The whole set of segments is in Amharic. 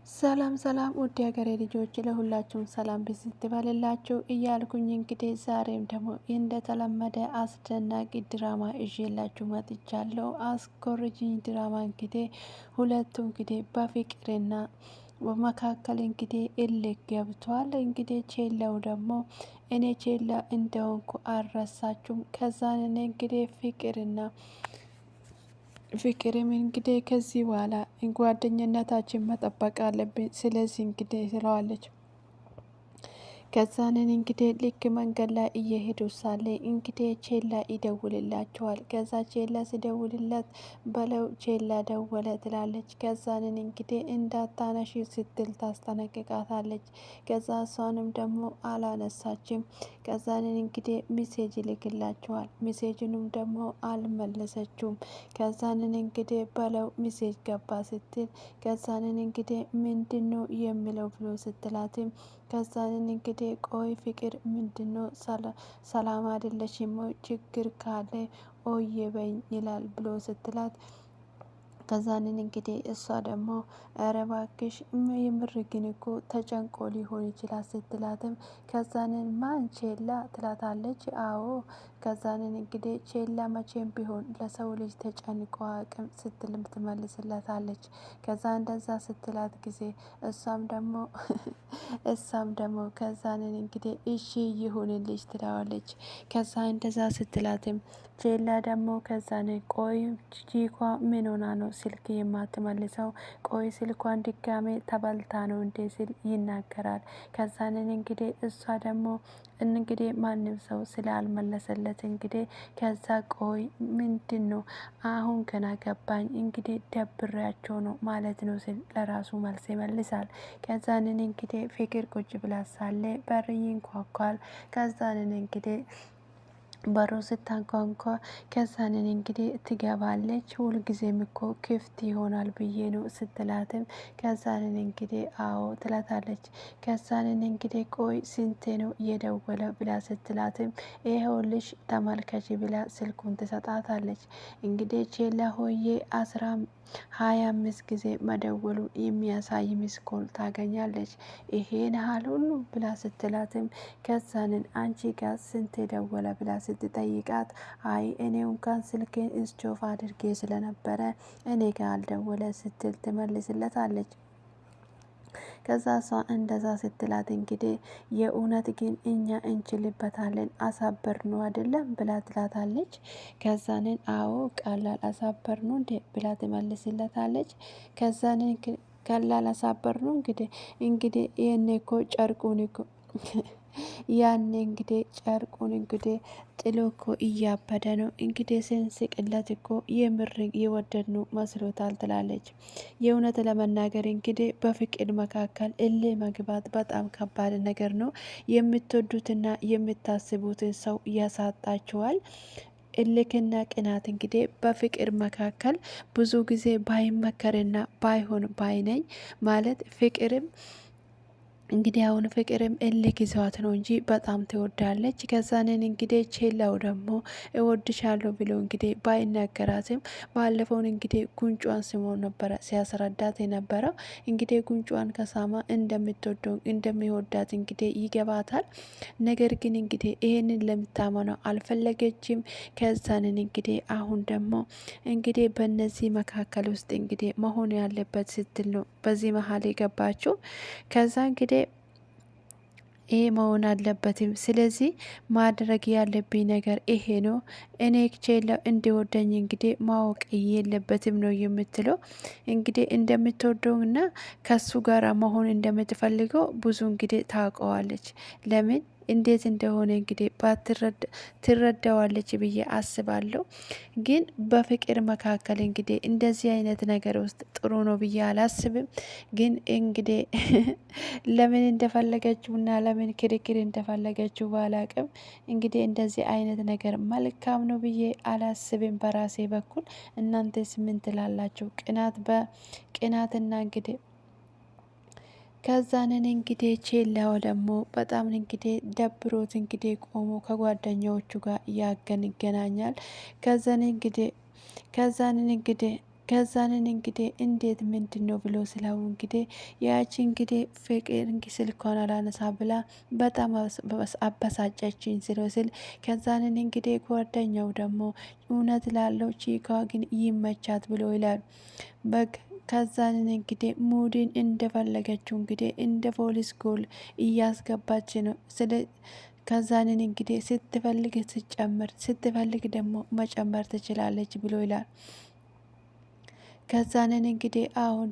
ሰላም ሰላም ውድ ሀገሬ ልጆች ለሁላችሁም ሰላም ብዝት ይበልላችሁ እያልኩኝ እንግዲህ ዛሬም ደግሞ እንደተለመደ አስደናቂ ድራማ ይዤላችሁ መጥቻለሁ። አስኮርጂኝ ድራማ እንግዲህ ሁለቱ እንግዲህ በፍቅርና በመካከል እንግዲህ እልክ ገብቷል። እንግዲህ ቼላው ደግሞ እኔ ቼላ እንደሆንኩ አልረሳችሁም። ከዛን እኔ እንግዲህ ፍቅርም እንግዲህ ከዚህ በኋላ ጓደኝነታችን መጠበቅ አለብን። ስለዚህ እንግዲህ ትለዋለች። ከዛንን እንግዲህ ልክ መንገድ ላይ እየሄዱ ሳለ እንግዲህ ቼላ ይደውልላቸዋል። ከዛ ቼላ ሲደውልለት በለው ቼላ ደወለ ትላለች። ከዛንን እንግዲህ እንዳታነሺ ስትል ታስጠነቅቃታለች። ከዛ እሷንም ደግሞ አላነሳችም። ከዛንን እንግዲህ ሚሴጅ ይልክላቸዋል። ሚሴጅንም ደግሞ አልመለሰችውም። ከዛንን እንግዲህ በለው ሚሴጅ ገባ ስትል ከዛንን እንግዲህ ምንድነው የሚለው ብሎ ስትላትም ከዛንን እንግዲህ ቆይ ፍቅር ምንድነው ሰላም አይደለሽም? ችግር ካለ ኦዬ በኝ ይላል ብሎ ስትላት ከዛንን እንግዲህ እሷ ደግሞ ኧረ እባክሽ የምር ግን እኮ ተጨንቆ ሊሆን ይችላል ስትላትም ከዛንን ማን ቼላ ትላታለች። አዎ ከዛንን እንግዲህ ቼላ መቼም ቢሆን ለሰው ልጅ ተጨንቆ አቅም ስትልም ትመልስለታለች። ከዛ እንደዛ ስትላት ጊዜ እሷም ደግሞ ከዛንን እንግዲህ እሺ ይሁንልሽ ትለዋለች። ከዛ እንደዛ ስትላትም ቼላ ደግሞ ከዛን ቆይ ቺኳ ምን ሆና ነው ስልክ የማትመልሰው? ቆይ ስልኳን ድጋሜ ተበልታ ነው እንዴ ሲል ይናገራል። ከዛንን እንግዲህ እሷ ደግሞ እንግዲህ ማንም ሰው ስላልመለሰለት እንግዲህ ከዛ ቆይ ምንድነው አሁን ገና ገባኝ እንግዲህ ደብሬያቸው ነው ማለት ነው ሲል ለራሱ መልስ ይመልሳል። ከዛንን እንግዲህ ፍቅር ቁጭ ብላ ሳለ በር ይንኳኳል። ከዛንን እንግዲህ በሩ ስታንኳኳ ከዛንን እንግዲህ ትገባለች። ሁልጊዜም እኮ ክፍት ይሆናል ብዬ ነው ስትላትም ከዛንን እንግዲህ አዎ ትላታለች። ከዛንን እንግዲህ ቆይ ስንቴ ነው የደወለው ብላ ስትላትም ይኸውልሽ ተመልከች ብላ ስልኩን ትሰጣታለች። እንግዲህ ቼላ ሆዬ 25 ጊዜ መደወሉ የሚያሳይ ሚስኮል ታገኛለች። ይሄን ያህል ሁሉ ብላ ስትላትም ከዛንን አንቺ ጋር ስንት ደወለ ብላ ስትጠይቃት አይ እኔ እንኳን ስልኬን ስቶፍ አድርጌ ስለነበረ እኔ ጋር አልደወለ ስትል ትመልስለታለች። ከዛ እሷ እንደዛ ስትላት እንግዲህ የእውነት ግን እኛ እንችልበታለን አሳበር ነው አይደለም ብላ ትላታለች። ከዛንን አዎ ቀላል አሳበር ነው እንዴ ብላ ትመልስለታለች። ከዛንን ቀላል አሳበር ነው እንግዲህ ይሄኔ እኮ ጨርቁን እኮ ያኔ እንግዲህ ጨርቁን እንግዲህ ጥሎ እኮ እያበደ ነው እንግዲህ ስንስቅለት እኮ የምር የወደድነው መስሎታል ትላለች። የእውነት ለመናገር እንግዲህ በፍቅር መካከል እልህ መግባት በጣም ከባድ ነገር ነው። የምትወዱትና የምታስቡትን ሰው ያሳጣችኋል። እልክና ቅናት እንግዲህ በፍቅር መካከል ብዙ ጊዜ ባይመከርና ባይሆን ባይነኝ ማለት ፍቅርም እንግዲህ አሁን ፍቅርም እልክ ይዘዋት ነው እንጂ በጣም ትወዳለች። ከዛንን እንግዲህ ቼላው ደግሞ እወድሻለሁ ብሎ እንግዲህ ባይናገራትም ባለፈውን እንግዲህ ጉንጯን ስሞ ነበረ ሲያስረዳት የነበረው እንግዲህ ጉንጯን ከሳማ እንደምትወደው እንደሚወዳት እንግዲህ ይገባታል። ነገር ግን እንግዲህ ይሄንን ለምታመነው አልፈለገችም። ከዛንን እንግዲህ አሁን ደግሞ እንግዲህ በእነዚህ መካከል ውስጥ እንግዲህ መሆን ያለበት ስትል ነው በዚህ መሀል የገባችው። ከዛ እንግዲህ ይሄ መሆን አለበትም። ስለዚህ ማድረግ ያለብኝ ነገር ይሄ ነው። እኔ ቼላው እንዲወደኝ እንግዲህ ማወቅ የለበትም ነው የምትለው። እንግዲህ እንደምትወደውና ከሱ ጋር መሆን እንደምትፈልገው ብዙ እንግዲህ ታውቀዋለች። ለምን እንዴት እንደሆነ እንግዲህ ትረዳዋለች ብዬ አስባለሁ። ግን በፍቅር መካከል እንግዲህ እንደዚህ አይነት ነገር ውስጥ ጥሩ ነው ብዬ አላስብም። ግን እንግዲህ ለምን እንደፈለገችውና ለምን ክርክር እንደፈለገችው ባላቅም እንግዲህ እንደዚህ አይነት ነገር መልካም ነው ብዬ አላስብም በራሴ በኩል። እናንተስ ምን ትላላችሁ? ቅናትና እንግዲህ ከዛንን እንግዲህ ቼላው ደግሞ በጣም እንግዲህ ደብሮት እንግዲህ ቆሞ ከጓደኛዎቹ ጋር ይገናኛል። ከዛንን እንግዲህ ከዛንን እንግዲህ እንዴት ምንድን ነው ብሎ ስለው እንግዲህ ያቺ እንግዲህ ፍቅር ስልኳን አላነሳ ብላ በጣም አበሳጨችኝ ስል ከዛንን እንግዲህ ጓደኛው ደግሞ እውነት ላለው ቺኳ ግን ይመቻት ብሎ ይላል። በግ ከዛንን እንግዲህ ሙድን እንደፈለገችው እንግዲህ እንደ ፖሊስ ጎል እያስገባች ነው። ከዛንን እንግዲህ ስትፈልግ ስጨምር ስትፈልግ ደግሞ መጨመር ትችላለች ብሎ ይላል። ከዛንን እንግዲህ አሁን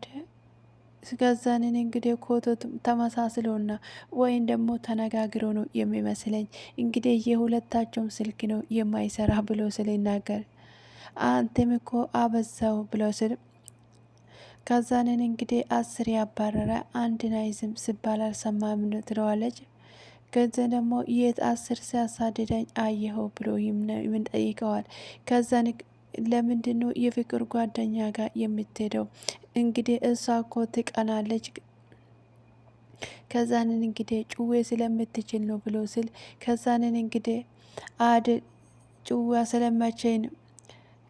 ከዛንን እንግዲህ ኮቶ ተመሳስሎና ወይም ደግሞ ተነጋግሮ ነው የሚመስለኝ እንግዲህ የሁለታቸውም ስልክ ነው የማይሰራ ብሎ ስል ይናገር። አንተም እኮ አበዛው ብሎ ስል ከዛንን እንግዲህ 10 ያባረረ አንድን አይዝም ሲባል አልሰማም ትለዋለች። ከዛ ደግሞ የት 10 ሲያሳድደኝ አየኸው ብሎ ምን ጠይቀዋል። ከዛን ለምንድነው የፍቅር ጓደኛ ጋር የምትሄደው? እንግዲህ እሷ እኮ ትቀናለች። ከዛንን እንግዲህ ጭዌ ስለምትችል ነው ብሎ ስል ከዛንን እንግዲህ ጭዋ ስለመቼኝ ነው።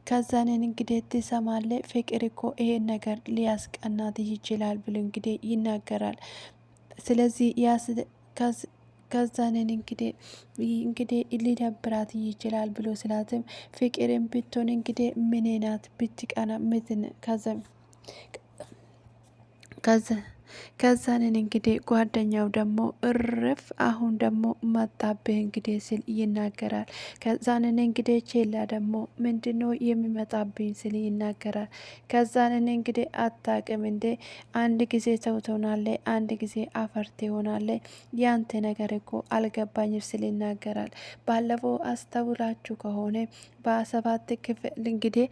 ከዛንን እንግዲህ ትሰማለ ፍቅር እኮ ይሄን ነገር ሊያስቀናት ይችላል ብሎ እንግዲህ ይናገራል። ስለዚህ ከዛንን እንግዲህ ሊደብራት ይችላል ብሎ ስላትም ፍቅርን ብትሆን እንግዲህ ምኔ ናት ብትቀና ምትን ከዛንን እንግዲህ ጓደኛው ደግሞ እርፍ አሁን ደግሞ መጣብህ እንግዲህ ስል ይናገራል። ከዛንን እንግዲህ ቼላ ደግሞ ምንድነው የሚመጣብኝ ስል ይናገራል። ከዛንን እንግዲህ አታቅም እንዴ አንድ ጊዜ ሰው ትሆናለህ፣ አንድ ጊዜ አፈር ትሆናለህ። ያንተ ነገር እኮ አልገባኝም ስል ይናገራል። ባለፈው አስተውላችሁ ከሆነ በ7 ክፍል እንግዲህ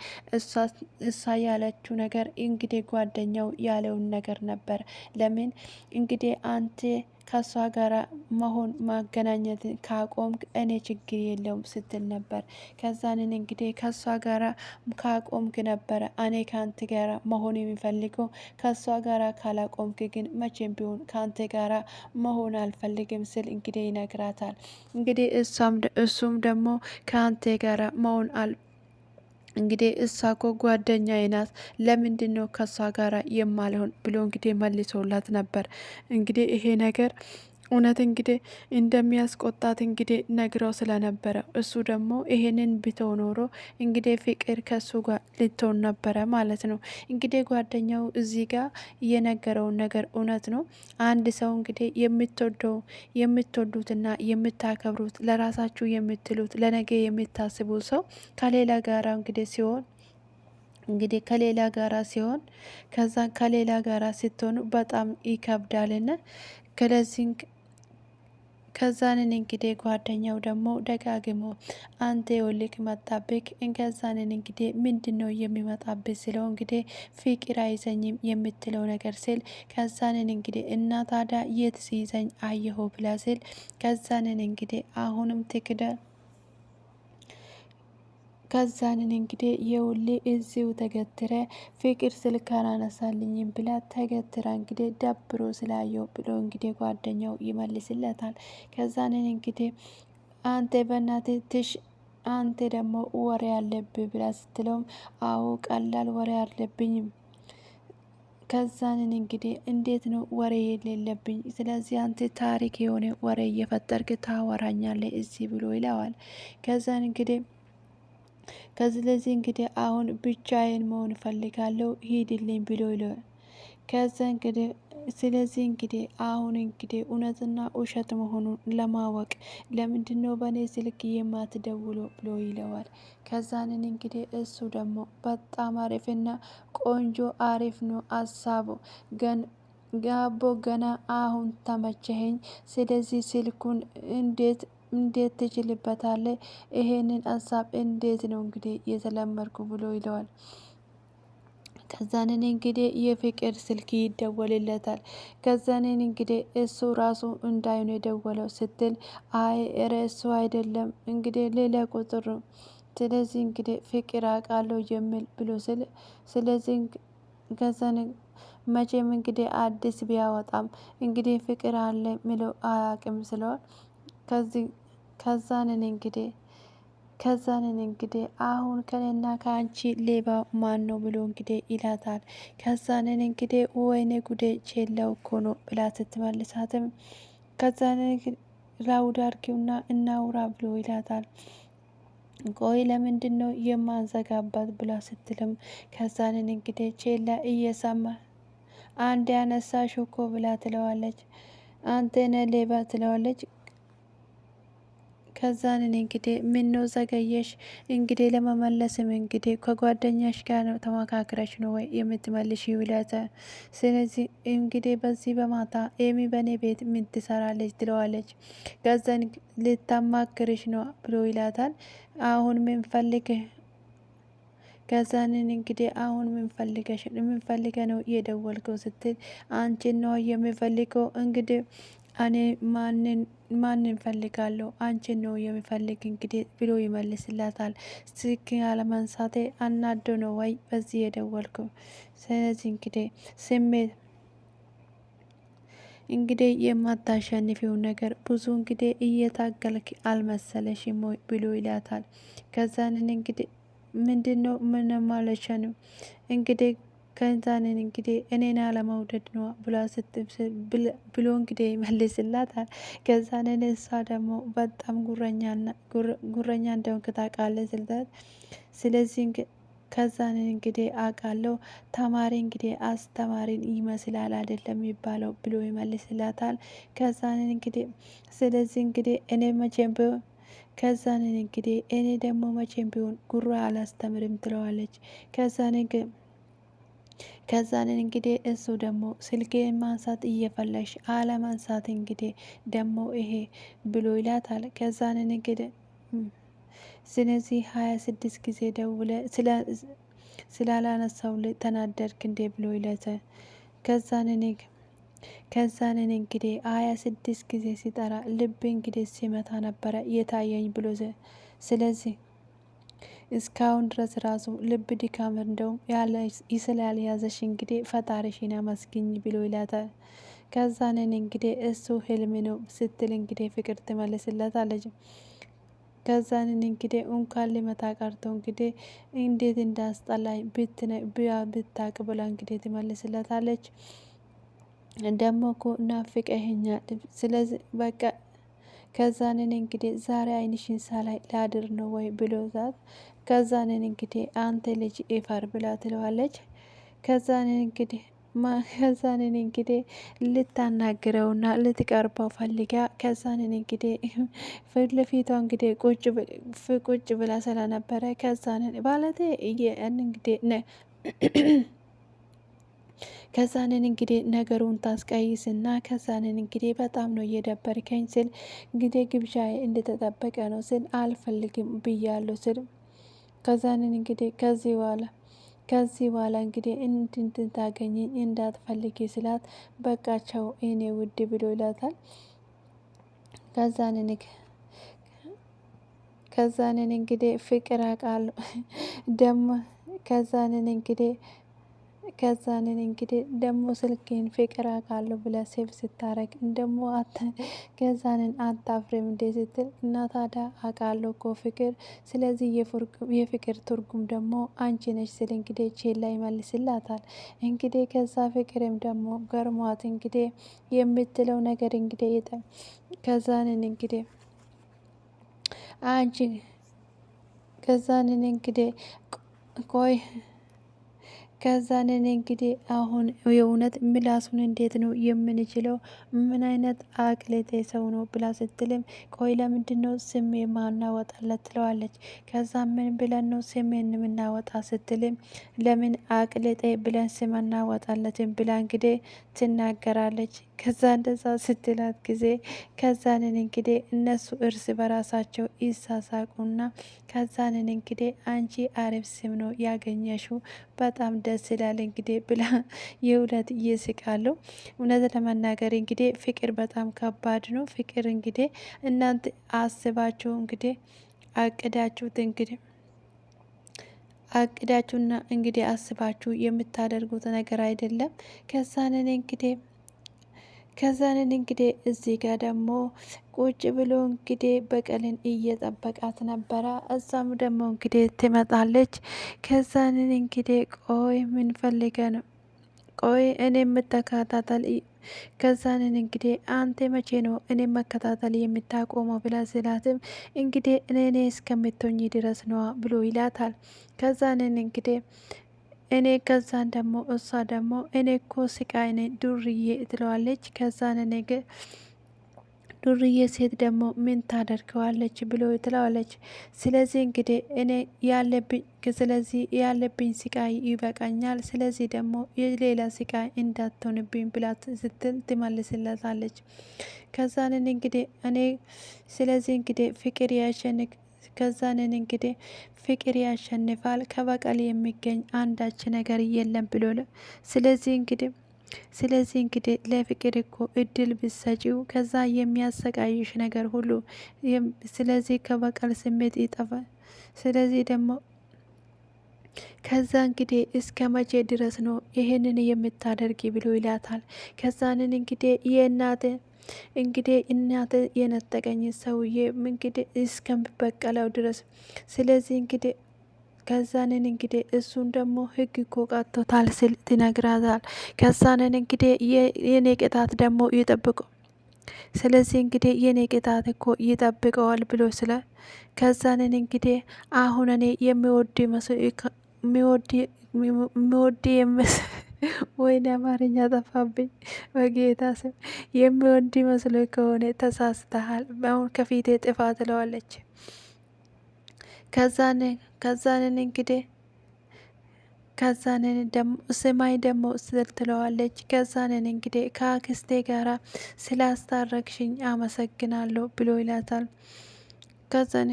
እሷ ያለችው ነገር እንግዲህ ጓደኛው ያለውን ነገር ነበር። ለምን እንግዲህ አንተ ከሷ ጋራ መሆን ማገናኘት ካቆምክ እኔ ችግር የለውም ስትል ነበር። ከዛንን እንግዲህ ከሷ ጋራ ካቆምክ ነበረ እኔ ከአንተ ጋራ መሆን የሚፈልገው ከሷ ጋራ ካላቆምክ ግን መቼም ቢሆን ከአንተ ጋራ መሆን አልፈልግም ስል እንግዲህ ይነግራታል። እንግዲህ እሱም ደግሞ ከአንተ ጋራ መሆን እንግዲህ እሷ እኮ ጓደኛዬ ናት ለምንድነው ከሷ ጋራ የማልሆን ብሎ እንግዲህ መልሶላት ነበር። እንግዲህ ይሄ ነገር እውነት እንግዲህ እንደሚያስቆጣት እንግዲህ ነግረው ስለነበረ እሱ ደግሞ ይሄንን ቢተው ኖሮ እንግዲህ ፍቅር ከሱ ጋር ልትሆን ነበረ ማለት ነው። እንግዲህ ጓደኛው እዚህ ጋር የነገረውን ነገር እውነት ነው። አንድ ሰው እንግዲህ የምትወዱትና የምታከብሩት ለራሳችሁ የምትሉት ለነገ የምታስቡት ሰው ከሌላ ጋራ እንግዲህ ሲሆን እንግዲህ ከሌላ ጋራ ሲሆን ከዛ ከሌላ ጋራ ስትሆኑ በጣም ይከብዳልና ከለዚህን ከዛንን እንግዲህ ጓደኛው ደግሞ ደጋግሞ አንተ የውልክ መጣብክ እንከዛንን እንግዲህ ምንድነው የሚመጣብህ ስለው እንግዲህ ፍቅር አይዘኝም የምትለው ነገር ስል ከዛንን እንግዲህ እና ታዲያ የት ሲይዘኝ አየሁ ብላ ስል ከዛንን እንግዲህ አሁንም ትክዳል። ከዛንን እንግዲህ የውሌ እዚው ተገትረ ፍቅር ስልክ አላነሳልኝም ብላ ተገትራ እንግዲህ ደብሮ ስላየው ብሎ እንግዲህ ጓደኛው ይመልስለታል። ከዛንን እንግዲህ አንተ በእናትህ አንተ ደግሞ ወሬ አለብህ ብላ ስትለውም አዎ ቀላል ወሬ አለብኝም። ከዛንን እንግዲህ እንዴት ነው ወሬ የሌለብኝ? ስለዚህ አንተ ታሪክ የሆነ ወሬ እየፈጠርክ ታወራኛለህ እዚህ ብሎ ይለዋል። ከዛን እንግዲህ ከዚህ እንግዲህ አሁን ብቻዬን መሆን እፈልጋለሁ ሂድልኝ ብሎ ይለዋል። ከዛ እንግዲህ ስለዚህ እንግዲህ አሁን እንግዲህ እውነትና ውሸት መሆኑን ለማወቅ ለምንድነው በእኔ ስልክ የማትደውሎ ብሎ ይለዋል። ከዛንን እንግዲህ እሱ ደግሞ በጣም አሪፍና ቆንጆ አሪፍ ነው አሳቡ ጋቦ ገና አሁን ተመቸኸኝ። ስለዚህ ስልኩን እንዴት ትችልበታለህ? ይሄንን ሀሳብ እንዴት ነው እንግዲህ የተለመድኩ ብሎ ይለዋል። ከዛንን እንግዲህ የፍቅር ስልክ ይደወልለታል። ከዛንን እንግዲህ እሱ ራሱ እንዳይኑ የደወለው ስትል አይ እሱ አይደለም እንግዲህ ሌላ ቁጥር ነው። ስለዚህ እንግዲህ ፍቅር አውቃለሁ የሚል ብሎ ስለዚህ ከዛን መቼም እንግዲህ አዲስ ቢያወጣም እንግዲህ ፍቅር አለ ሚለው አያውቅም ስለሆን ከዛንን እንግዲህ ከዛንን እንግዲህ አሁን ከኔና ከአንቺ ሌባ ማን ነው ብሎ እንግዲህ ይላታል። ከዛንን እንግዲህ ወይኔ ጉዴ ቼላው እኮ ነው ብላ ስትመልሳትም ከዛንን ላውድ አርጊውና እናውራ ብሎ ይላታል። ቆይ ለምንድን ነው የማንዘጋባት ብላ ስትልም ከዛንን እንግዲህ ቼላ እየሰማ አንድ ያነሳሽ እኮ ብላ ትለዋለች። አንተ ነህ ሌባ ትለዋለች። ከዛን እኔ እንግዲህ ምን ነው ዘገየሽ? እንግዲህ ለመመለስም እንግዲህ ከጓደኛሽ ጋር ነው ተመካክረሽ ነው ወይ የምትመልሽ ይላታል። ስለዚህ እንግዲህ በዚህ በማታ ኤሚ በኔ ቤት ምን ትሰራለች ትለዋለች። ከዛን ልታማክርሽ ነው ብሎ ይላታል። አሁን ምን ፈልገህ? ከዛንን እንግዲህ አሁን ምን ፈልገ ነው የደወልከው ስትል አንቺን ነው የምፈልገው እንግዲህ እኔ ማንን ፈልጋለሁ አንቺን ነው የሚፈልግ እንግዲህ ብሎ ይመልስላታል። ስልክ ያለማንሳቴ አናዶ ነው ወይ በዚህ የደወልከው? ስለዚህ እንግዲህ ስሜት እንግዲህ የማታሸንፊውን ነገር ብዙ እንግዲህ እየታገልክ አልመሰለሽም ወይ ብሎ ይላታል። ከዛንን እንግዲህ ምንድነው ምንም አልሆንሽም እንግዲህ ከዛንን እንግዲህ እኔን አለመውደድ ነው ብሎ እንግዲህ ይመልስላታል። ከዛንን እሷ ደግሞ በጣም ጉረኛ እንደሆንክ ታውቃለህ ስልታት ስለዚህ ከዛንን እንግዲህ አውቃለሁ ተማሪ እንግዲህ አስተማሪን ይመስላል አይደለም የሚባለው ብሎ ይመልስላታል። ከዛንን እንግዲህ ስለዚህ እንግዲህ እኔ መቼም ቢሆን ከዛንን እንግዲህ እኔ ደግሞ መቼም ቢሆን ጉራ አላስተምርም ትለዋለች። ከዛንን እንግዲህ እሱ ደግሞ ስልኬን ማንሳት እየፈለሽ አለማንሳት እንግዲህ ደግሞ ይሄ ብሎ ይላታል። ከዛንን እንግዲህ ስለዚህ 26 ጊዜ ደውለ ስላላነሳውልህ ተናደድክ እንዴ ብሎ ይላታል። ከዛንን እንግዲህ 26 ጊዜ ሲጠራ ልብ እንግዲህ ሲመታ ነበረ የታየኝ ብሎ ስለዚህ እስካሁን ድረስ ራሱ ልብ ድካም እንደውም ስላልያዘሽ እንግዲህ ፈጣሪሽን አመስግኝ ብሎ ይላታል። ከዛንን እንግዲህ እሱ ህልም ነው ስትል እንግዲህ ፍቅር ትመልስለታለች። ከዛንን እንግዲህ እንኳን ሊመታ ቀርቶ እንግዲህ እንዴት እንዳስጠላኝ ብታቅ ብላ እንግዲህ ትመልስለታለች። ደሞ እኮ ናፍቀኸኛል ስለዚህ በቃ ከዛንን እንግዲህ ዛሬ አይንሽን ሳላይ ላድር ነው ወይ ብሎ ዛት ከዛንን እንግዲህ አንተ ልጅ ኤፋር ብላ ትለዋለች። ከዛንን እንግዲህ ልታናግረውና ልትቀርበው ፈልጋ ከዛንን እንግዲህ ፊት ለፊቷ እንግዲህ ቁጭ ብላ ስለነበረ ከዛንን ባለቴ እንግዲህ ከዛንን እንግዲህ ነገሩን ታስቀይስና ከዛንን እንግዲህ በጣም ነው እየደበርከኝ ስል እንግዲህ ግብዣዬ እንደተጠበቀ ነው ስል አልፈልግም ብያለሁ ስል ከዛንን እንግዲህ ከዚህ በኋላ እንግዲህ እንድታገኘኝ እንዳትፈልጊ ስላት በቃቸው እኔ ውድ ብሎ ይላታል። ከዛንን እንግዲህ ፍቅር አውቃለሁ ደሞ ከዛንን እንግዲህ ደሞ ስልኬን ፍቅር አውቃለሁ ብለ ሴቭ ስታረግ ደሞ ከዛንን አታፍሬም እንዴ ስትል እና ታዲያ አውቃለሁ እኮ ፍቅር ስለዚህ የፍቅር ትርጉም ደግሞ አንቺ ነች ስል እንግዲህ ቼላ ይመልስላታል። እንግዲህ ከዛ ፍቅርም ደግሞ ገርሟት እንግዲህ የምትለው ነገር እንግዲህ ከዛንን እንግዲህ አንቺ ከዛንን እንግዲህ ቆይ ከዛንን እንግዲህ አሁን የእውነት ምላሱን እንዴት ነው የምንችለው? ምን አይነት አቅሌቴ ሰው ነው ብላ ስትልም ቆይ ለምንድነው ስም የማናወጣለት ትለዋለች። ከዛ ምን ብለን ነው ስሜን የምናወጣ ስትልም ለምን አቅሌጤ ብለን ስም እናወጣለትን ብላ እንግዲህ ትናገራለች። ከዛ እንደዛ ስትላት ጊዜ ከዛንን እንግዲህ እነሱ እርስ በራሳቸው ይሳሳቁና ከዛንን እንግዲህ አንቺ አሪፍ ስም ነው ያገኘሽው በጣም ደስ ይላል እንግዲህ ብላ የእውነት ይስቃሉ። እውነት ለመናገር እንግዲህ ፍቅር በጣም ከባድ ነው። ፍቅር እንግዲህ እናንተ አስባችሁ እንግዲህ አቅዳችሁና እንግዲህ አስባችሁ የምታደርጉት ነገር አይደለም። ከዛንን እንግዲህ ከዛንን እንግዲህ እዚህ ጋር ደግሞ ቁጭ ብሎ እንግዲህ በቀልን እየጠበቃት ነበረ። እዛም ደግሞ እንግዲህ ትመጣለች። ከዛንን እንግዲህ ቆይ ምን ፈልገ ነው? ቆይ እኔ የምተከታተል ከዛንን እንግዲህ አንተ መቼ ነው እኔ መከታተል የምታቆመው ብላ ስላትም እንግዲህ እኔ እስከምትሆኝ ድረስ ነዋ ብሎ ይላታል። ከዛንን እንግዲህ እኔ ከዛን ደግሞ እሷ ደግሞ እኔ እኮ ስቃይ ነኝ ዱርዬ ትለዋለች። ከዛን እኔ ዱርዬ ሴት ደግሞ ምን ታደርገዋለች ብሎ ትለዋለች። ስለዚህ እንግዲህ እኔ ያለብኝ ስቃይ ይበቃኛል። ስለዚህ ደግሞ የሌላ ስቃይ እንዳትሆንብኝ ብላት ስትል ትመልስለታለች። ከዛንን እንግዲህ እኔ ስለዚህ እንግዲህ ፍቅር ያሸንፍ ከዛንን እንግዲህ ፍቅር ያሸንፋል ከበቀል የሚገኝ አንዳች ነገር የለም ብሎ ስለዚህ እንግዲህ ለፍቅር እኮ እድል ብሰጪው ከዛ የሚያሰቃይሽ ነገር ሁሉ ስለዚህ ከበቀል ስሜት ይጠፋል። ስለዚህ ደግሞ ከዛ እንግዲህ እስከ መቼ ድረስ ነው ይሄንን የምታደርጊ ብሎ ይላታል። ከዛንን እንግዲህ እናት የነጠቀኝ ሰውዬ እንግዲህ እስከምበቀለው ድረስ ስለዚህ እንግዲህ ከዛንን እንግዲህ እሱን ደግሞ ህግ እኮ ቀጥቶታል ስል ትነግራታል። ከዛንን እንግዲህ የኔ ቅጣት ደግሞ ይጠብቀው ስለዚህ እንግዲህ የኔ ቅጣት እኮ ይጠብቀዋል ብሎ ከዛንን እንግዲህ አሁን እኔ የሚወድ ወይኔ አማርኛ ጠፋብኝ። በጌታ ስም የሚወድ መስሎ ከሆነ ተሳስተሃል፣ አሁን ከፊቴ ጥፋ ትለዋለች። ከዛንን እንግዲህ ከዛንን ደሞ ስማይ ደግሞ ስል ትለዋለች። ከዛንን እንግዲህ ከአክስቴ ጋራ ስላስታረቅሽኝ አመሰግናለሁ ብሎ ይላታል። ከዛን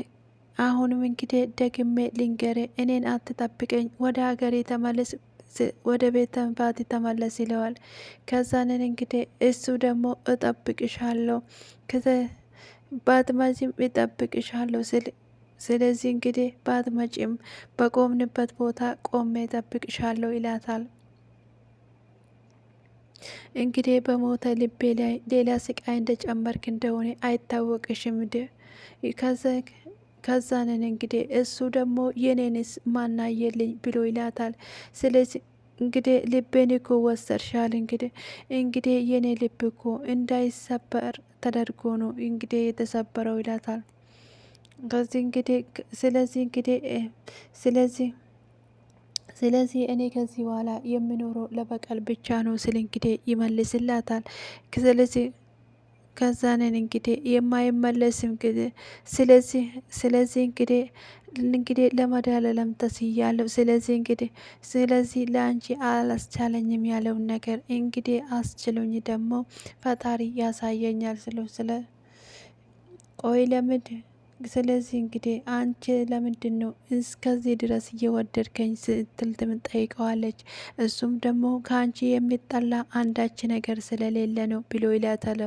አሁንም እንግዲህ ደግሜ ልንገሬ እኔን አትጠብቀኝ፣ ወደ ሀገሬ ተመለስ፣ ወደ ቤተ ባቲ ተመለስ ይለዋል። ከዛንን እንግዲህ እሱ ደግሞ እጠብቅሻለሁ ባትመጪም እጠብቅሻለሁ ስለዚህ እንግዲህ ባትመጪም በቆምንበት ቦታ ቆሜ እጠብቅሻለሁ ይላታል። እንግዲህ በሞተ ልቤ ላይ ሌላ ስቃይ እንደጨመርክ እንደሆነ አይታወቅሽም ከዛንን እንግዲህ እሱ ደግሞ የኔንስ ማናየልኝ ብሎ ይላታል። ስለዚህ እንግዲህ ልቤን እኮ ወሰድሻል። እንግዲህ የኔ ልብ እኮ እንዳይሰበር ተደርጎ ነው እንግዲህ የተሰበረው ይላታል። ከዚህ እንግዲህ ስለዚህ እኔ ከዚህ በኋላ የምኖረው ለበቀል ብቻ ነው ስል እንግዲህ ይመልስላታል። ስለዚህ ከዛንን እንግዲህ የማይመለስም እንግዲህ ስለዚህ እንግዲህ ለመዳለለም ተስያለሁ። ስለዚህ ለአንቺ አላስቻለኝም ያለውን ነገር እንግዲህ አስችሎኝ ደግሞ ፈጣሪ ያሳየኛል ስለ ቆይ ለምድ ስለዚህ እንግዲህ አንቺ ለምንድን ነው እስከዚህ ድረስ እየወደድከኝ ስትል ትጠይቀዋለች። እሱም ደግሞ ከአንቺ የሚጠላ አንዳች ነገር ስለሌለ ነው ብሎ ይላታል።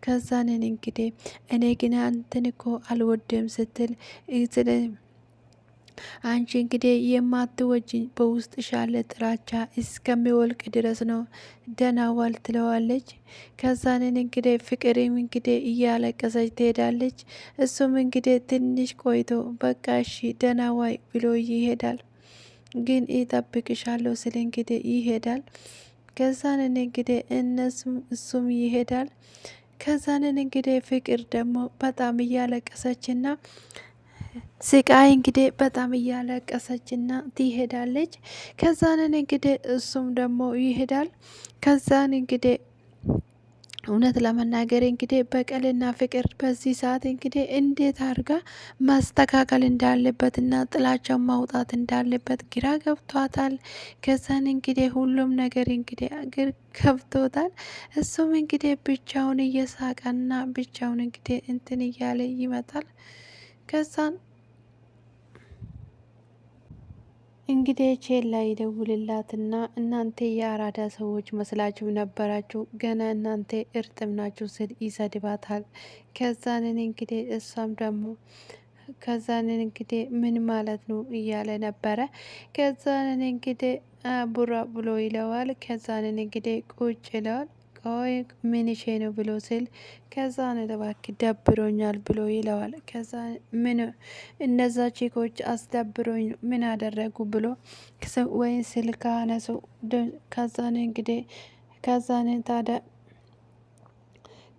ከዛንን እንግዲህ እኔ ግን አንተን እኮ አልወድም ስትል አንቺ እንግዲህ የማትወጂኝ በውስጥሽ ያለ ጥላቻ እስከሚወልቅ ድረስ ነው፣ ደህና ዋል ትለዋለች። ከዛንን እንግዲህ ፍቅሬም እንግዲህ እያለቀሰች ትሄዳለች። እሱም እንግዲህ ትንሽ ቆይቶ በቃ እሺ ደህና ዋይ ብሎ ይሄዳል። ግን ይጠብቅሻለሁ ስል እንግዲህ ይሄዳል። ከዛንን እንግዲህ እሱም ይሄዳል። ከዛንን እንግዲህ ፍቅር ደግሞ በጣም እያለቀሰችና ስቃይ እንግዲህ በጣም እያለቀሰችና ትሄዳለች። ከዛንን እንግዲህ እሱም ደግሞ ይሄዳል። ከዛን እንግዲህ እውነት ለመናገር እንግዲህ በቀልና ፍቅር በዚህ ሰዓት እንግዲህ እንዴት አድርጋ ማስተካከል እንዳለበትና ጥላቻውን ማውጣት እንዳለበት ግራ ገብቷታል። ከዛን እንግዲህ ሁሉም ነገር እንግዲህ ገብቶታል። እሱም እንግዲህ ብቻውን እየሳቀና ብቻውን እንግዲህ እንትን እያለ ይመጣል። ከዛን እንግዲህ ቼላ ይደውልላትና እናንተ የአራዳ ሰዎች መስላችሁ ነበራችሁ፣ ገና እናንተ እርጥም ናችሁ ስል ይሰድባታል። ከዛንን እንግዲህ እሷም ደግሞ ከዛንን እንግዲህ ምን ማለት ነው እያለ ነበረ። ከዛንን እንግዲህ ቡራ ብሎ ይለዋል። ከዛንን እንግዲህ ቁጭ ይለዋል። ቆይ ምንሼ ነው ብሎ ስል ከዛን እባክህ ደብሮኛል ብሎ ይለዋል። ከዛ ምን እነዛ ቺኮች አስደብሮኝ ምን አደረጉ ብሎ ወይም ስልክ አነሱ። ከዛን እንግዲህ ከዛንን ታዲያ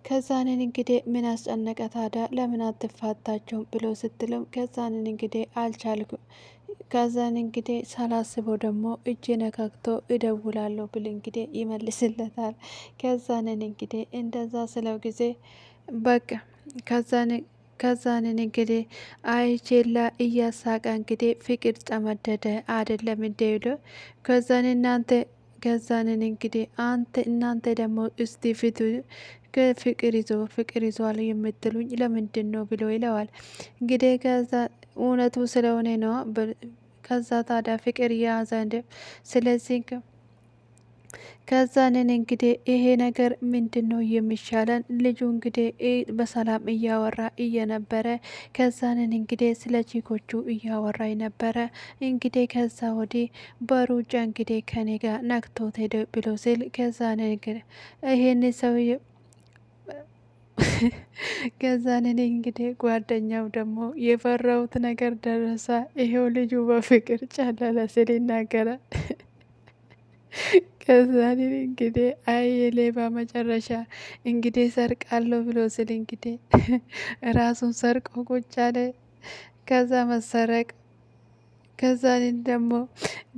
ከዛንን እንግዲህ ምን አስጨነቀ ታዲያ ለምን አትፋታቸውም ብሎ ስትለው ከዛንን እንግዲህ አልቻልኩም ከዛን እንግዲህ ሳላስበው ደግሞ እጅ ነካክቶ እደውላለሁ ብል እንግዲህ ይመልስለታል። ከዛንን እንግዲህ እንደዛ ስለው ጊዜ በቃ ከዛንን እንግዲህ አይቼላ እያሳቀ እንግዲህ ፍቅር ጨመደደ አይደለም እንደ ብሎ ከዛንን እንግዲህ እናንተ ደግሞ እስቲ ፊቱ ፍቅር ይዟል የምትሉኝ ለምንድን ነው ብሎ ይለዋል። እንግዲህ ከዛ እውነቱ ስለሆነ ነው። ከዛ ታዲያ ፍቅር የያዘ እንደ ስለዚህ ከዛንን እንግዲህ ይሄ ነገር ምንድን ነው የሚሻለን? ልጁ እንግዲህ በሰላም እያወራ እየነበረ ከዛንን እንግዲህ ስለ ቺኮቹ እያወራኝ ነበረ። እንግዲህ ከዛ ወዲህ በሩጫ እንግዲህ ከኔ ጋር ነክቶት ሄደ ብሎ ሲል ከዛንን እንግዲህ ይሄን ሰውዬ ከዛን እኔ እንግዲህ ጓደኛው ደግሞ የፈራሁት ነገር ደረሰ፣ ይሄው ልጁ በፍቅር ጨለለ ስል ይናገራል። ከዛን እኔ እንግዲህ አይ የሌባ መጨረሻ እንግዲህ ሰርቃለሁ ብሎ ስል እንግዲህ ራሱን ሰርቆ ቁጭ አለ። ከዛ መሰረቅ ከዛን ደግሞ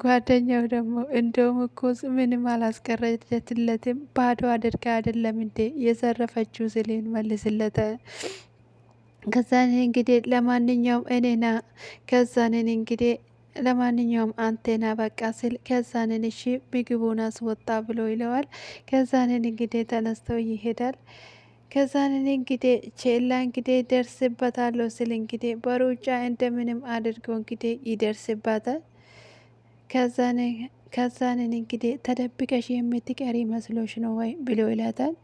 ጓደኛው ደግሞ እንደውም እኮ ምንም አላስቀረችለትም ባዶ አድርጋ አይደለም እንዴ የዘረፈችው ስሌን መልስለተ። ከዛን እንግዲህ ለማንኛውም እኔና ከዛንን እንግዲህ ለማንኛውም አንቴና በቃ ስል ከዛንን እሺ ምግቡን አስወጣ ብሎ ይለዋል። ከዛንን እንግዲህ ተነስተው ይሄዳል። ከዛንን እንግዲህ ቼላ እንግዲህ ደርስበታለሁ ስል እንግዲህ በሩጫ እንደምንም አድርገው እንግዲህ ይደርስበታል። ከዛንን እንግዲህ ተደብቀሽ የምትቀሪ መስሎሽ ነው ወይ ብሎ ይላታል።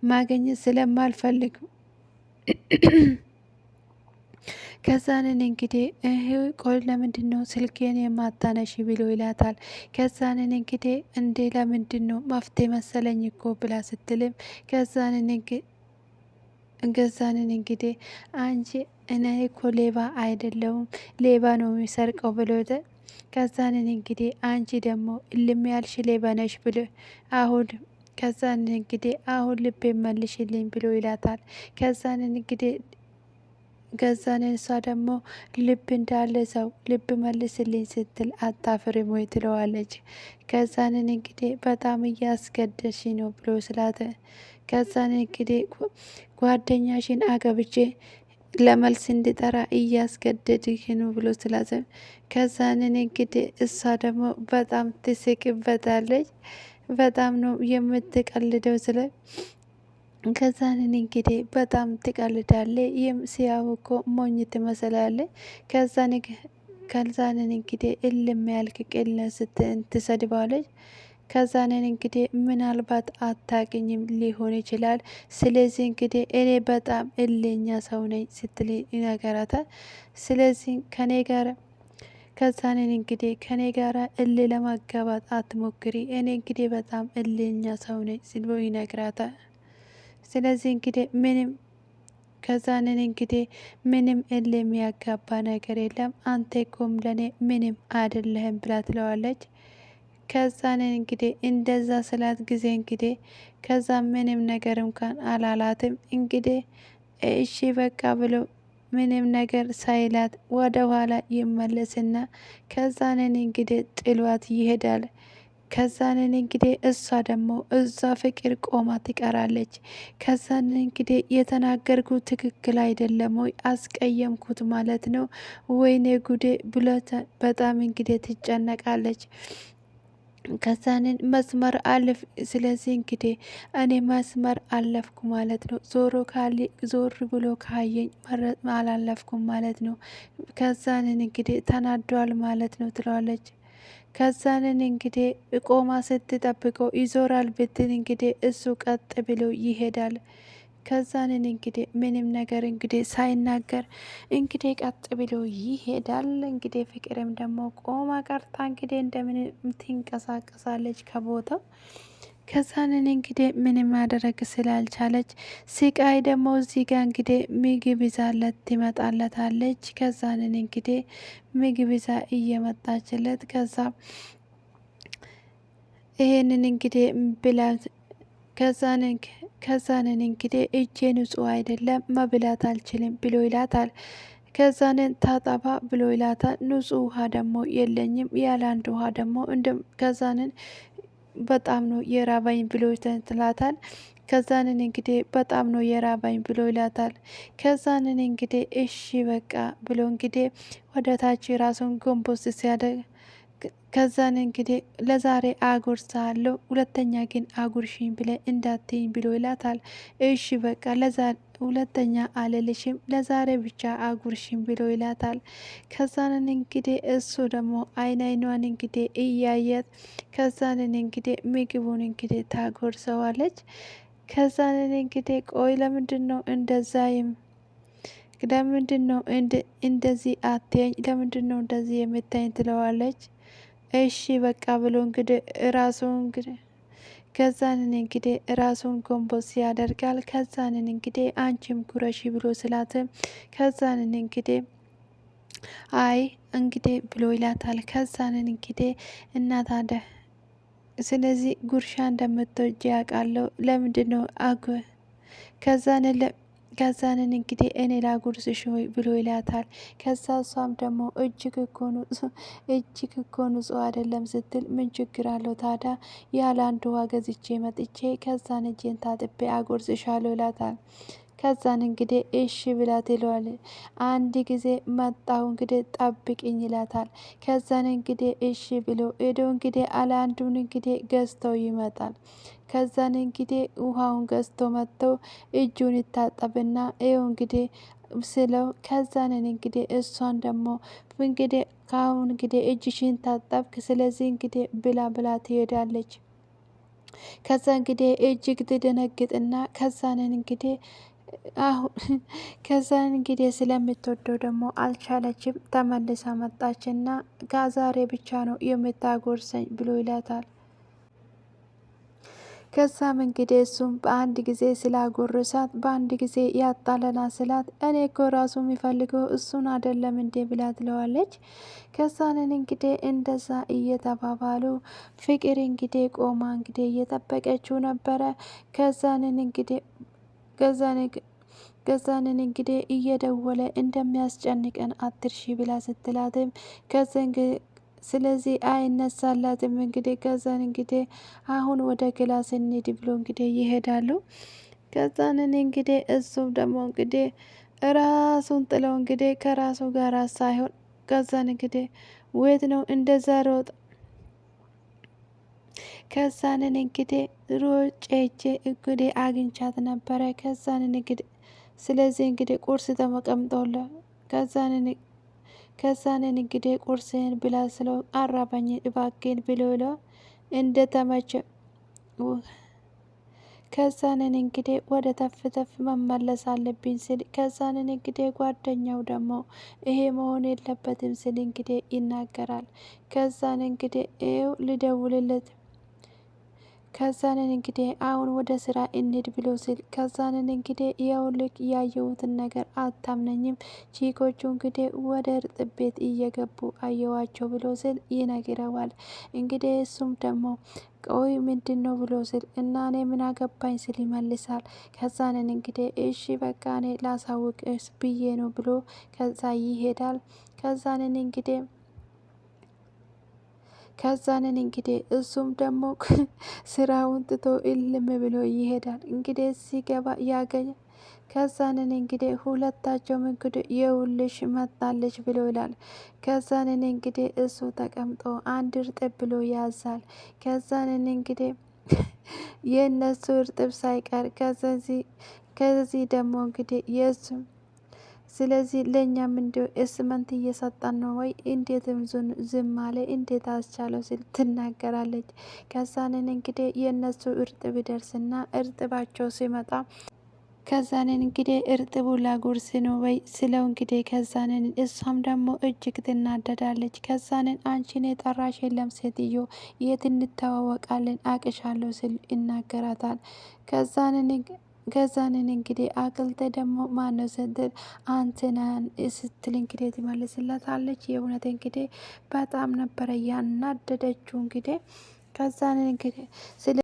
ማገኘት ስለማልፈልግ ከዛንን እንግዲህ ቆይ ለምንድን ነው ስልኬን የማታነሺ ብሎ ይላታል። ከዛንን እንግዲህ እንዴ ለምንድን ነው መፍትሄ መሰለኝ እኮ ብላ ስትልም ከዛንን እንግዲህ አንቺ እኔ እኮ ሌባ አይደለሁም ሌባ ነው የሚሰርቀው ብሎ ከዛንን እንግዲህ አንቺ ደግሞ እልም ያልሽ ሌባ ነሽ ብሎ አሁን ከዛንን እንግዲህ አሁን ልቤ መልሽልኝ ብሎ ይላታል። ከዛንን እንግዲህ ገዛንን እሷ ደግሞ ልብ እንዳለ ሰው ልብ መልስልኝ ስትል አታፍርም ወይ ትለዋለች። ከዛንን እንግዲህ በጣም እያስገደሽ ነው ብሎ ስላት ከዛን እንግዲህ ጓደኛሽን አገብቼ ለመልስ እንድጠራ እያስገደድህ ነው ብሎ ስላት ከዛንን እንግዲህ እሷ ደግሞ በጣም ትስቅበታለች። በጣም ነው የምትቀልደው ስለ ከዛንን እንግዲህ በጣም ትቀልዳለ። ሲያው እኮ ሞኝ ትመስላለ። ከዛንን እንግዲህ እልም ያልክ ቅል ትሰድባለች። ከዛንን እንግዲህ ምናልባት አታቅኝም ሊሆን ይችላል። ስለዚህ እንግዲህ እኔ በጣም እልኛ ሰው ነኝ ስትል ይነገራታል። ስለዚህ ከኔ ጋር ከዛንን እንግዲህ ከኔ ጋር እል ለማጋባት አትሞክሪ፣ እኔ እንግዲህ በጣም እልኛ ሰው ነኝ ሲል ይነግራታል። ስለዚህ እንግዲህ ከዛንን እንግዲህ ምንም እል የሚያጋባ ነገር የለም፣ አንተ እኮም ለኔ ምንም አይደለህም ብላ ትለዋለች። ከዛንን እንግዲህ እንደዛ ስላት ጊዜ እንግዲህ ከዛ ምንም ነገር እንኳን አላላትም። እንግዲህ እሺ በቃ ብሎ ምንም ነገር ሳይላት ወደ ኋላ ይመለስና ከዛንን እንግዲህ ጥሏት ይሄዳል። ከዛንን እንግዲህ እሷ ደግሞ እዛ ፍቅር ቆማ ትቀራለች። ከዛንን እንግዲህ የተናገርኩት ትክክል አይደለም ወይ አስቀየምኩት ማለት ነው ወይኔ ጉዴ ብሎት በጣም እንግዲህ ትጨነቃለች። ከዛንን መስመር አለፍ። ስለዚህ እንግዲህ እኔ መስመር አለፍኩ ማለት ነው፣ ዞር ብሎ ካየኝ አላለፍኩም ማለት ነው። ከዛንን እንግዲህ ተናዷል ማለት ነው ትለዋለች። ከዛንን እንግዲህ ቆማ ስትጠብቀው ይዞራል ብትል እንግዲህ እሱ ቀጥ ብሎ ይሄዳል። ከዛንን እንግዲህ ምንም ነገር እንግዲህ ሳይናገር እንግዲህ ቀጥ ብሎ ይሄዳል። እንግዲህ ፍቅርም ደግሞ ቆማ ቀርታ እንግዲህ እንደምን ትንቀሳቀሳለች ከቦታው። ከዛንን እንግዲህ ምንም ማድረግ ስላልቻለች ስቃይ ደግሞ እዚህ ጋር እንግዲህ ምግብ ይዛለት ትመጣለታለች። ከዛንን እንግዲህ ምግብ ይዛ እየመጣችለት ከዛ ይሄንን እንግዲህ ብላ ከዛንን እንግዲህ እጄ ንጹህ አይደለም መብላት አልችልም ብሎ ይላታል። ከዛንን ታጠባ ብሎ ይላታል። ንጹህ ውሃ ደግሞ የለኝም ያለ አንድ ውሃ ደግሞ ከዛንን በጣም ነው የራባኝ ብሎ ትላታል። ከዛንን እንግዲህ በጣም ነው የራባኝ ብሎ ይላታል። ከዛንን እንግዲህ እሺ በቃ ብሎ እንግዲህ ወደ ታች ራሱን ጎንበስ ሲያደርግ ከዛን እንግዲህ ለዛሬ አጉርሳለሁ ሁለተኛ ግን አጉርሽኝ ብለ እንዳትይኝ ብሎ ይላታል። እሺ በቃ ሁለተኛ አልልሽም ለዛሬ ብቻ አጉርሽኝ ብሎ ይላታል። ከዛንን እንግዲህ እሱ ደግሞ አይኗን እንግዲህ እያየት ከዛንን እንግዲህ ምግቡን እንግዲህ ታጎርሰዋለች። ከዛንን እንግዲህ ቆይ ለምንድን ነው እንደዚህ አትየኝ ለምንድን ነው እንደዚህ የምታኝ ትለዋለች። እሺ በቃ ብሎ እንግዲህ ራሱን እንግዲህ ከዛንን እንግዲህ ራሱን ጎንበስ ያደርጋል። ከዛንን እንግዲህ አንቺም ጉረሺ ብሎ ስላትም ከዛንን እንግዲህ አይ እንግዲህ ብሎ ይላታል። ከዛንን እንግዲህ እናታደ ስለዚህ ጉርሻ እንደምትወጂ ያውቃለሁ ለምንድነው ከዛንን እንግዲህ እኔ ላጉርስሽ ወይ ብሎ ይላታል። ከዛ እሷም ደግሞ እጅግ እኮ ንጹህ አይደለም ስትል ምን ችግር አለው ታዲያ ያለ አንድ ውሃ ገዝቼ መጥቼ ከዛን እጄን ታጥቤ አጎርስሻለሁ ይላታል። ከዛን እንግዲህ እሺ ብላት ይለዋል። አንድ ጊዜ መጣሁ እንግዲህ ጠብቅኝ ይላታል። ከዛን እንግዲህ እሺ ብሎ ሄዶ እንግዲህ አለ አንዱን እንግዲህ ገዝተው ይመጣል። ከዛን እንግዲህ ውሃውን ገዝቶ መጥተው እጁን ይታጠብና ይኸው እንግዲህ ስለው ከዛንን እንግዲህ እሷን ደግሞ እንግዲህ ከአሁን እንግዲህ እጅሽን ታጠብክ ስለዚህ እንግዲህ ብላ ትሄዳለች። ከዛ እንግዲህ እጅግ ትደነግጥና ከዛንን እንግዲህ አሁን ከዛን እንግዲህ ስለምትወደው ደግሞ አልቻለችም። ተመልሳ መጣችና ከዛሬ ብቻ ነው የምታጎርሰኝ ብሎ ይላታል። ከዛም እንግዲህ እሱም በአንድ ጊዜ ስላጎረሳት በአንድ ጊዜ ያጣለና ስላት እኔ እኮ ራሱ የሚፈልገው እሱን አይደለም እንዴ ብላ ትለዋለች። ከዛንን እንግዲህ እንደዛ እየተባባሉ ፍቅር እንግዲህ ቆማ እንግዲህ እየጠበቀችው ነበረ። ከዛንን እንግዲህ እየደወለ እንደሚያስጨንቀን አትርሺ ብላ ስትላትም ስለዚህ አይነሳላትም። እንግዲህ ከዛን እንግዲህ አሁን ወደ ክላስ እንሂድ ብሎ እንግዲህ ይሄዳሉ። ከዛንን እንግዲህ እሱም ደግሞ እንግዲህ ራሱን ጥለው እንግዲህ ከራሱ ጋር ሳይሆን ከዛን እንግዲህ ወት ነው እንደዛ ሮጥ ከዛንን እንግዲህ ሮጬ እንግዲህ አግኝቻት ነበረ። ከዛንን እንግዲህ ስለዚህ እንግዲህ ቁርስ ተመቀምጠውለ ከዛንን እንግዲህ ቁርስህን ብላ ስለው አራባኝ እባክህን ብሎ እንደተመቸ ከዛንን እንግዲህ ወደ ተፍ መመለስ አለብኝ ስል ከዛንን እንግዲህ ጓደኛው ደግሞ ይሄ መሆን የለበትም ስል እንግዲህ ይናገራል። ከዛን እንግዲህ ይኸው ልደውልለት ከዛንን እንግዲህ አሁን ወደ ስራ እንሂድ ብሎ ስል ከዛንን እንግዲህ ይኸውልህ ያየሁትን ነገር አታምነኝም ቺኮቹ እንግዲህ ወደ እርጥብ ቤት እየገቡ አየዋቸው ብሎ ስል ይነግረዋል። እንግዲህ እሱም ደግሞ ቆይ ምንድን ነው ብሎ ስል እና እኔ ምን አገባኝ ስል ይመልሳል። ከዛንን እንግዲህ እሺ በቃ እኔ ላሳውቅስ ብዬ ነው ብሎ ከዛ ይሄዳል። ከዛንን እንግዲህ እሱም ደግሞ ስራውን ትቶ እልም ብሎ ይሄዳል። እንግዲህ ሲገባ ያገኝ ከዛንን እንግዲህ ሁለታቸውም እንግዲህ የውልሽ መጣለች ብሎ ይላል። ከዛንን እንግዲህ እሱ ተቀምጦ አንድ እርጥብ ብሎ ያዛል። ከዛንን እንግዲህ የእነሱ እርጥብ ሳይቀር ከዚህ ደግሞ እንግዲህ የእሱም ስለዚህ ለእኛም እንዲሁ እስመንት እየሰጠን ነው ወይ እንዴትም ዝም አለ እንዴት አስቻለው ሲል ትናገራለች። ከዛንን እንግዲህ የእነሱ እርጥብ ይደርስና እርጥባቸው ሲመጣ ከዛንን እንግዲህ እርጥቡ ላጉርስ ነው ወይ ስለው እንግዲህ ከዛንን እሷም ደግሞ እጅግ ትናደዳለች። ከዛንን አንቺን የጠራሽ የለም ሴትዮ የት እንተዋወቃለን አቅሻለሁ ስል ይናገራታል። ከዛንን እንግዲህ አቅልተ ደግሞ ማነው ስትል አንተናን ስትል እንግዲህ ትመልስላታለች። የእውነት እንግዲህ በጣም ነበረ ያናደደችው እንግዲህ ከዛንን እንግዲህ